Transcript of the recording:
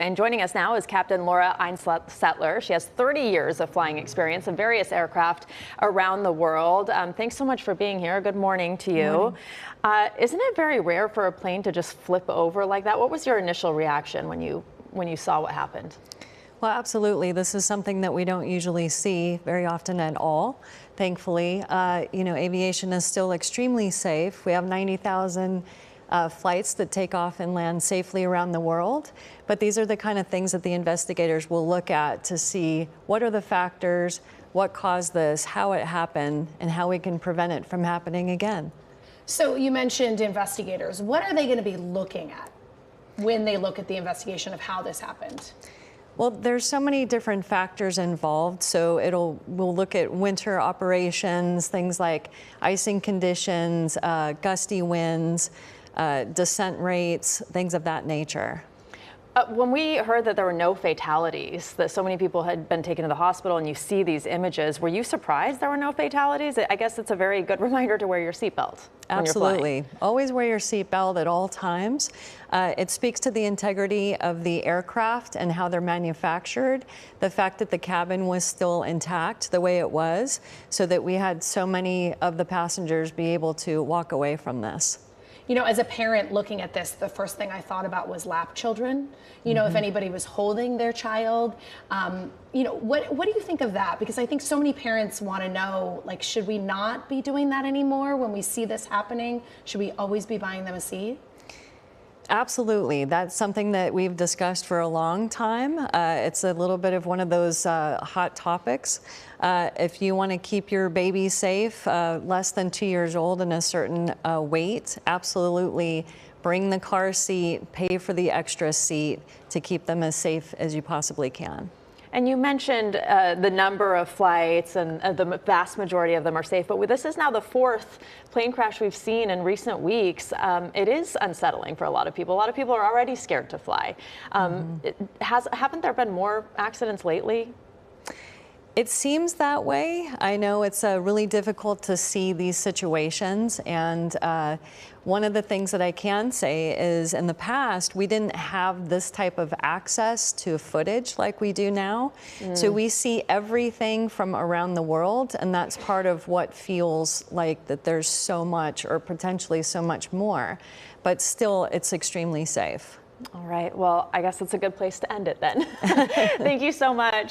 And joining us now is Captain Laura Einsetler. She has 30 years of flying experience in various aircraft around the world. Thanks so much for being here. Good morning to you. Isn't it very rare for a plane to just flip over like that? What was your initial reaction when you saw what happened? Well, absolutely. This is something that we don't usually see very often at all. Thankfully, aviation is still extremely safe. We have 90,000 flights that take off and land safely around the world. But these are the kind of things that the investigators will look at to see what are the factors, what caused this, how it happened, and how we can prevent it from happening again. So you mentioned investigators. What are they going to be looking at when they look at the investigation of how this happened? Well, there's so many different factors involved. So we'll look at winter operations, things like icing conditions, gusty winds, descent rates, things of that nature. When we heard that there were no fatalities, that so many people had been taken to the hospital, and you see these images, were you surprised there were no fatalities? I guess it's a very good reminder to wear your seatbelt. Absolutely. Always wear your seatbelt at all times. It speaks to the integrity of the aircraft and how they're manufactured. The fact that the cabin was still intact the way it was, so that we had so many of the passengers be able to walk away from this. You know, as a parent looking at this, the first thing I thought about was lap children. You know, if anybody was holding their child, what do you think of that? Because I think so many parents want to know, like, should we not be doing that anymore when we see this happening? Should we always be buying them a seat? Absolutely. That's something that we've discussed for a long time. It's a little bit of one of those hot topics. If you want to keep your baby safe, less than 2 years old and a certain weight, absolutely bring the car seat, pay for the extra seat to keep them as safe as you possibly can. And you mentioned the number of flights, and the vast majority of them are safe, but this is now the fourth plane crash we've seen in recent weeks. It is unsettling for a lot of people. A lot of people are already scared to fly. Haven't there been more accidents lately? It seems that way. I know it's really difficult to see these situations, and one of the things that I can say is in the past we didn't have this type of access to footage like we do now. So we see everything from around the world, and that's part of what feels like that there's so much, or potentially so much more, but still it's extremely safe. All right, well, I guess it's a good place to end it then. Thank you so much.